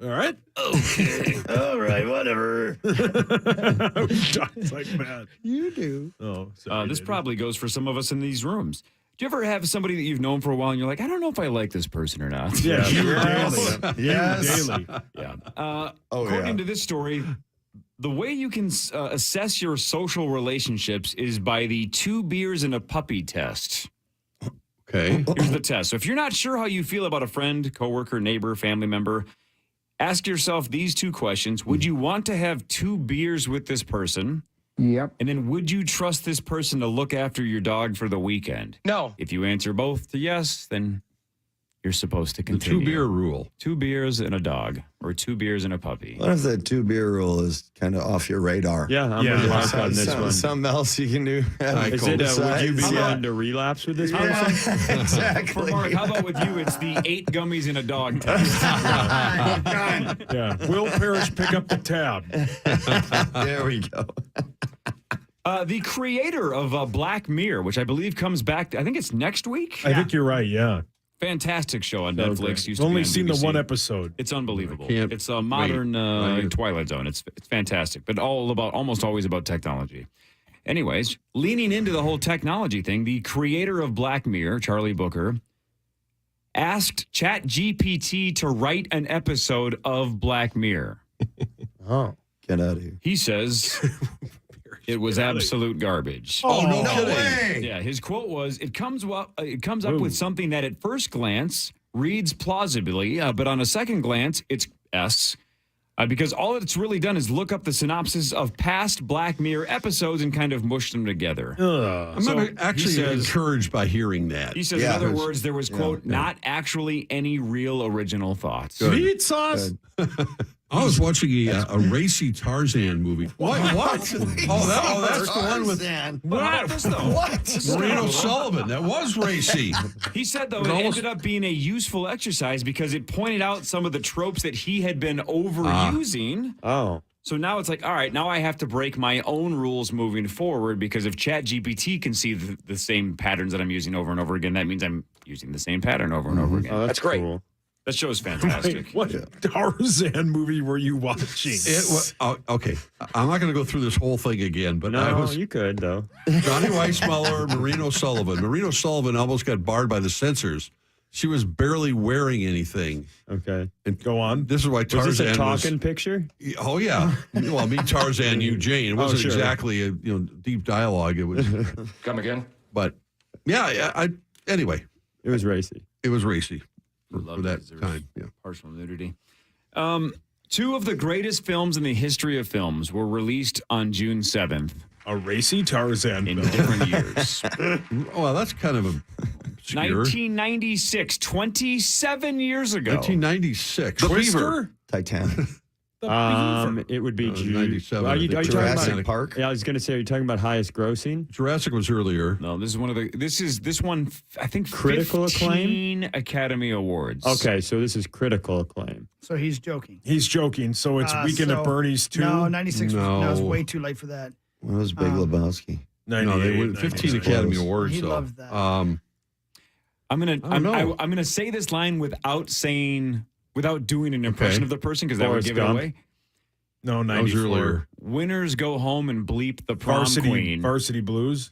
All right. Okay. All right. Whatever. Dongs like that. You do. Oh, sorry, this probably goes for some of us in these rooms. Do you ever have somebody that you've known for a while and you're like, I don't know if I like this person or not? Yeah, Yes. Yes. daily. Yeah. According to this story, the way you can assess your social relationships is by the 2 beers and a puppy test. Okay. Here's the test. So if you're not sure how you feel about a friend, coworker, neighbor, family member, ask yourself these 2 questions. Would you want to have 2 beers with this person? Yep. And then would you trust this person to look after your dog for the weekend? No. If you answer both to yes, then you're supposed to continue. The 2-beer rule. 2 beers and a dog, or 2 beers and a puppy. What if the 2-beer rule is kind of off your radar? Yeah, I'm with Mark on this one. Something else you can do. Is it, would you be willing to relapse with this person? Exactly. For Mark, how about with you? It's the 8 gummies and a dog test. Yeah. Will Parrish pick up the tab? There we go. The creator of Black Mirror, which I believe comes back, I think it's next week. I think you're right. Yeah. Fantastic show on Netflix. Used to Only be on seen the BBC. one episode. It's unbelievable. Can't It's a modern wait. Twilight Zone. It's fantastic, but almost always about technology. Anyways, leaning into the whole technology thing, the creator of Black Mirror, Charlie Booker, asked ChatGPT to write an episode of Black Mirror. Oh, get out of here. He says it was absolute garbage. Oh, no way. Yeah, his quote was, It comes up with something that at first glance reads plausibly, but on a second glance, it's S. Because all it's really done is look up the synopsis of past Black Mirror episodes and kind of mush them together. I'm not actually encouraged by hearing that. He says, in other words, there was, quote, not actually any real original thoughts. Meat sauce. I was watching a racy Tarzan movie. What? That's the one with Marino Sullivan. That was racy. He said, though, it ended up being a useful exercise because it pointed out some of the tropes that he had been overusing. Oh. So now it's like, all right, now I have to break my own rules moving forward because if ChatGPT can see the same patterns that I'm using over and over again, that means I'm using the same pattern over and over again. Oh, that's great. Cool. That show's fantastic. Wait, what Tarzan movie were you watching? Okay, I'm not going to go through this whole thing again, but you could, though. Johnny Weissmuller, Marino Sullivan. Marino Sullivan almost got barred by the censors. She was barely wearing anything. Okay. And go on. This is why Tarzan was this a talking picture? Oh, yeah. Well, me, Tarzan, you, Jane. It wasn't exactly a deep dialogue. It was. Come again? But, yeah, anyway. It was racy. It was racy. For that time, partial nudity. 2 of the greatest films in the history of films were released on June 7th. A racy Tarzan in film. different years. Well, that's kind of obscure. 1996, 27 years ago. 1996. The Twister? Beaver. Titanic. It would be 97. Are you talking Jurassic about Park? Yeah, I was going to say, are you talking about highest grossing? Jurassic was earlier. No, this is one of the. This one. I think Critical 15 Academy Awards. Okay, so this is critical acclaim. So he's joking. He's joking. So it's Weekend at Bernie's too. No, 96 No. was way too late for that. What was Big Lebowski? No, they won 15 Academy Awards. He though. loved that. I'm gonna say this line without doing an impression of the person because that would give it away. No, 94. That was earlier. Winners go home and bleep the prom queen. Varsity Blues.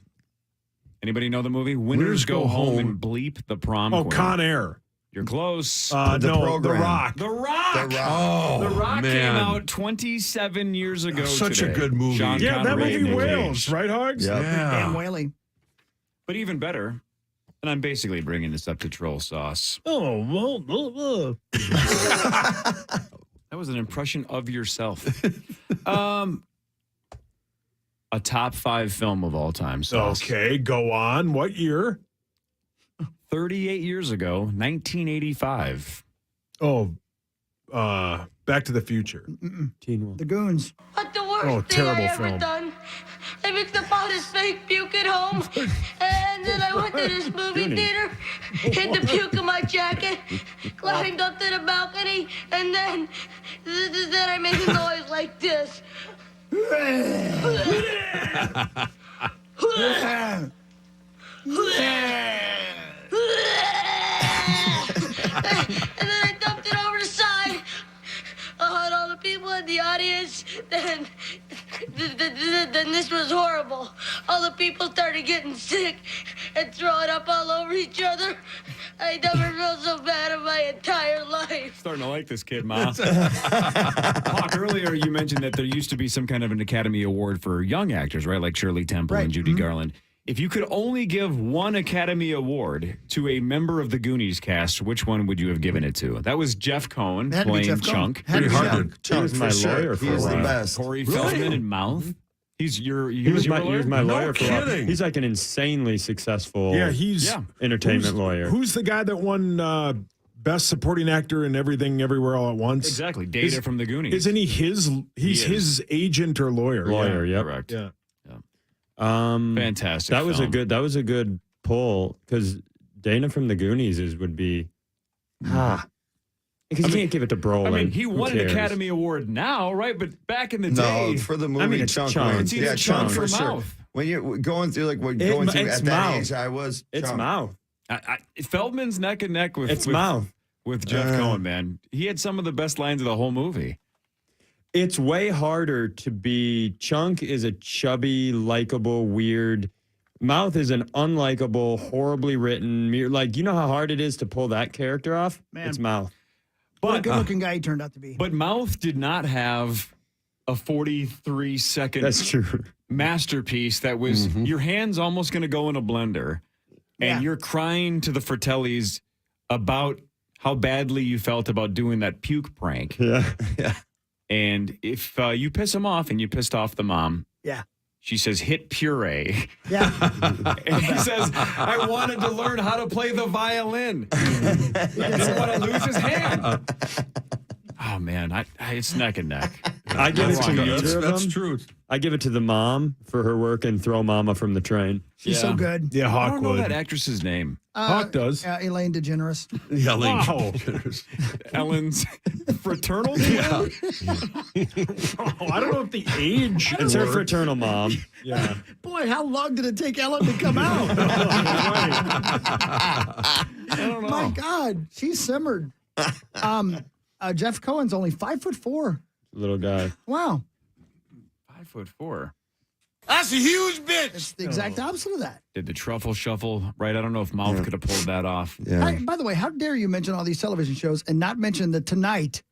Anybody know the movie? Winners go home and bleep the prom queen. Oh, Con Air. You're close. No, The Rock. The Rock. Oh, The Rock man. came out 27 years ago. Such today. a good movie. Sean Yeah, that Connery movie and Nick wails, Cage. right, Hogs? Yeah. Damn whaling. But even better, and I'm basically bringing this up to troll sauce. Oh, well. That was an impression of yourself. A top 5 film of all time. Sauce. Okay, go on. What year? 38 years ago, 1985. Oh, Back to the Future. Teen Wolf. The Goons. What the worst Oh, thing I terrible ever film. done? I mixed up all this fake puke at home, and then I went to this movie theater, hid the puke in my jacket, climbed up to the balcony, and then I made a noise like this. And then I dumped it over the side. And all the people in the audience, then this was horrible. All the people started getting sick, and throwing up all over each other. I never felt so bad in my entire life. Starting to like this kid, Ma. Hawk, earlier you mentioned that there used to be some kind of an Academy Award for young actors, right? Like Shirley Temple and Judy Garland. If you could only give one Academy Award to a member of the Goonies cast, which one would you have given it to? That was Jeff Cohen playing Chunk. Pretty hard. Chunk's my lawyer for He's a the while. best. Corey Feldman in Mouth. He was my lawyer for a while. kidding. He's like an insanely successful he's entertainment lawyer. Who's the guy that won Best Supporting Actor in Everything Everywhere All at Once? Exactly. Data from the Goonies. Isn't he he's his agent or lawyer? Lawyer, yeah. Correct. Yeah. Fantastic. That was film. That was a good pull because Dana from the Goonies would be because you can't give it to Brolin. I mean, he Who won an cares? Academy Award now, right? But back in the No, day, for the movie it's Chunk. Chunk. wins. It's either Chunk Chunk for or sure. Mouth. When you're going through like what It- going through it's at that Mouth. age, I was. It's Chunk. Mouth. Feldman's neck and neck with Mouth with Jeff Cohen, man. He had some of the best lines of the whole movie. It's way harder to be. Chunk is a chubby, likable, weird. Mouth is an unlikable, horribly written. Like, you know how hard it is to pull that character off? Man. It's Mouth. What a But good-looking guy he turned out to be. But Mouth did not have a 43-second That's true. masterpiece that was your hand's almost going to go in a blender, and you're crying to the Fratellis about how badly you felt about doing that puke prank. Yeah. And if you piss him off and you pissed off the mom, Yeah. she says, hit puree. Yeah. And he says, I wanted to learn how to play the violin. I didn't want to lose his hand. Oh, man. It's neck and neck. I give it to That's- neither of that's them. true. I give it to the mom for her work and throw Mama from the train. She's so good. Yeah, I Hawk don't know would. that actror's name. Hawk does. Elaine DeGeneres. Yeah, Wow. Ellen's fraternal? Yeah. I don't know if the age. It's her works. fraternal mom. Yeah. Boy, how long did it take Ellen to come out? I don't know. My God, she simmered. Jeff Cohen's only 5'4". Little guy. Wow, 5'4". That's a huge bitch. it's the exact opposite of that. Did the truffle shuffle right? I don't know if Mouth could have pulled that off. Yeah. By the way, how dare you mention all these television shows and not mention that tonight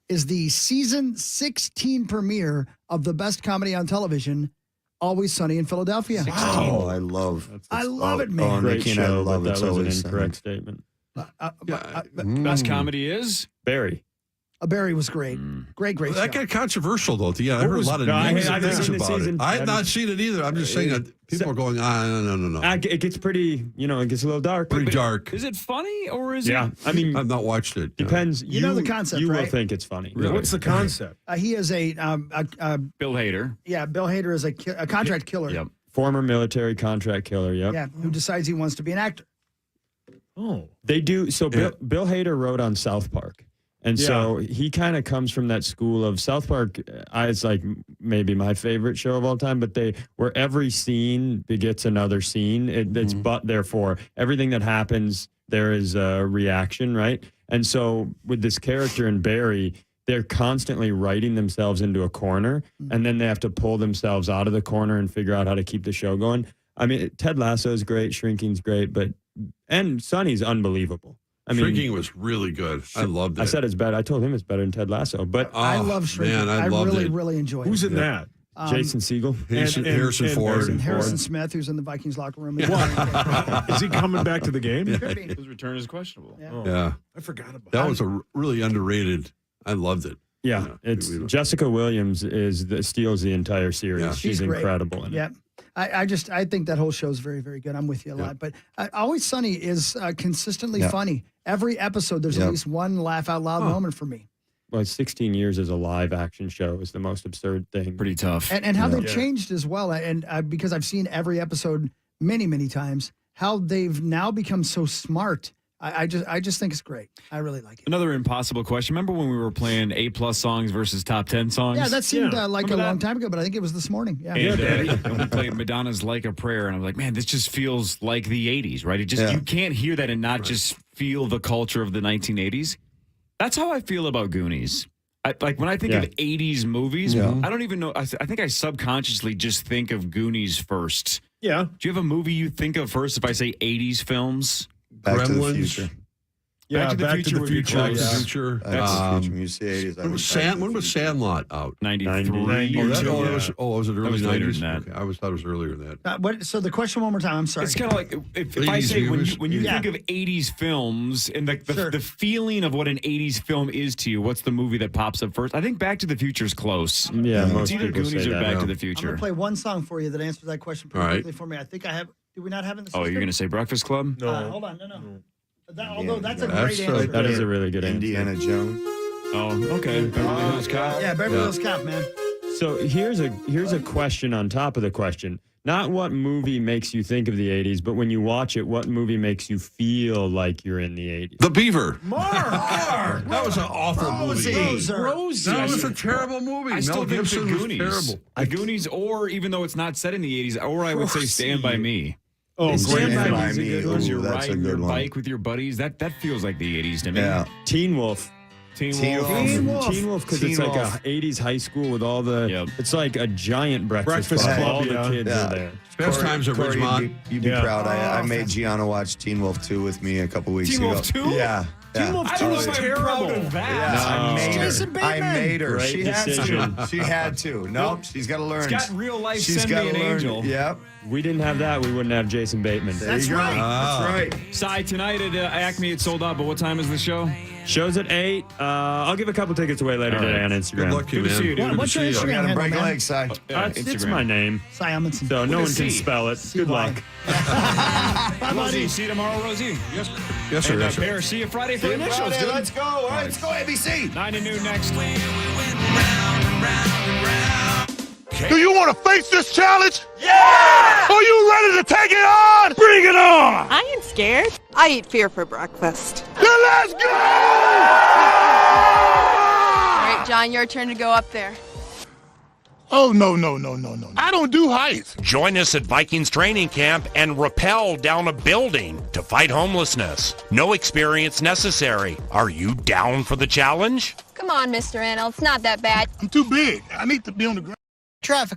is the season 16 premiere of the best comedy on television, Always Sunny in Philadelphia. Oh, I love it, man. Oh, Great Nikki and I show, love but It's that was an Always incorrect Sunny. statement. Best comedy is? Barry. Barry was great. Great show. That got controversial, though. Yeah, I heard a lot of No, I negative haven't things seen the about it. season. I have not seen it either. I'm just saying that people are going, no. It gets pretty, it gets a little dark. Pretty dark. Is it funny or is Yeah. it? I mean, I've not watched it. depends. You know the concept, You will right? think it's funny. Really? What's the concept? He is a Bill Hader. Bill Hader is a contract killer. Yep. Former military contract killer. Yep. Yeah, who decides he wants to be an actor. Oh. They do. So Bill Hader wrote on South Park. And so he kind of comes from that school of South Park. It's like maybe my favorite show of all time, but where every scene begets another scene. It's but therefore everything that happens, there is a reaction, right? And so with this character in Barry, they're constantly writing themselves into a corner, and then they have to pull themselves out of the corner and figure out how to keep the show going. I mean, Ted Lasso is great, Shrinking's great, and Sonny's unbelievable. I mean, Shrinking was really good. I loved it. I said it's better. I told him it's better than Ted Lasso. But I love Shrinking. Man, I I loved really, it. really enjoy it. Who's in that? Jason Segel, Harrison Ford. And Harrison Smith, who's in the Vikings locker room. Is he coming back to the game? His return is questionable. Yeah. I forgot about That was a really underrated. I loved it. yeah, it's Jessica Williams steals the entire series. Yeah. She's great. incredible in it. Yeah. I think that whole show is very, very good. I'm with you a lot. But Always Sunny is consistently funny. Every episode, there's at least one laugh out loud moment for me. Well, 16 years as a live action show is the most absurd thing. Pretty tough. And how they've changed as well. And because I've seen every episode many, many times, how they've now become so smart. I just think it's great. I really like it. Another impossible question. Remember when we were playing A+ songs versus top 10 songs? Yeah, that seemed like Remember a long that? time ago, but I think it was this morning. Yeah. And we played Madonna's Like a Prayer, and I was like, man, this just feels like the 80s, right? It just you can't hear that and not just feel the culture of the 1980s. That's how I feel about Goonies. Like when I think of 80s movies, I don't even know. I think I subconsciously just think of Goonies first. Yeah. Do you have a movie you think of first if I say 80s films? Back to the Gremlins. Future. Back to the Future would be Back to the close. Future. Back to the Future. You say 80s. When was Sandlot out? 93. Was it early was later 90s? than that. Okay, I thought it was earlier than that. So the question one more time. I'm sorry. It's kind of like if I say when you think of 80s films and the feeling of what an 80s film is to you, what's the movie that pops up first? I think Back to the Future is close. Yeah, most it's either people Goonies say or that, Back yeah. to the I'm Future. gonna play one song for you that answers that question pretty All right. quickly for me. I think I have. Do we not have it in the Oh, system? you're going to say Breakfast Club? No. Hold on. No. Although that's a great answer. That is a really good answer. Indiana Jones. Oh, okay. Beverly Hills Cop. Yeah, Beverly Hills Cop, man. So here's a question on top of the question. Not what movie makes you think of the 80s, but when you watch it, what movie makes you feel like you're in the 80s? The Beaver. Mark! That was an awful movie. Rosie. That was a terrible movie. I still Mel think Gibson the was Goonies. terrible. The Goonies, or even though it's not set in the 80s, or I would say Stand By Me. Oh, Stand great. By Me. Because you're Ooh, that's a riding your good one. bike with your buddies. That feels like the 80s to me. Yeah. Teen Wolf. Teen Teen Wolf. Wolf. Teen Wolf, because it's Teen like a Wolf. 80s high school with all the. Yep. It's like a giant breakfast Breakfast club. Club, All the yeah. kids Yeah. are there. Best times at Corey, Ridgemont. You'd be Yeah. proud. I made fantastic. Gianna watch Teen Wolf 2 with me a couple weeks Teen ago. Wolf 2? Yeah. Teen Wolf I 2 don't know is if I'm proud terrible. of that. Yeah, I made her. Jason Bateman. I made her. Great She had decision. to. She had to. Nope. She's got to learn. It's got real life She's Send got Me to an learn. Angel. Yep. We didn't have that. We wouldn't have Jason Bateman. There you go. That's right. Cy, tonight at Acme, it's sold out, but what time is the show? Show's at 8. I'll give a couple tickets away later All today right. on Instagram. Good luck to you, Good to man. see you, dude. Good What's to your see you. Instagram We got to handle, break a man? leg, Si. It's Instagram. my name. Cy Amundsen. So no With a one can C. spell it. Good luck. Bye, Rosie, buddy. see you tomorrow, Rosie. Yes, Yes, sir. And yes, sir. Bear, see you Friday for See you initials, Friday. dude. Let's go. All right, let's go, ABC. 9 to noon next. Do you want to face this challenge? Yeah! Are you ready to take it on? Bring it on! I ain't scared. I eat fear for breakfast. Then let's go! All right, John, your turn to go up there. Oh, no. I don't do heights. Join us at Vikings training camp and rappel down a building to fight homelessness. No experience necessary. Are you down for the challenge? Come on, Mr. Annell. It's not that bad. I'm too big. I need to be on the ground. Traffic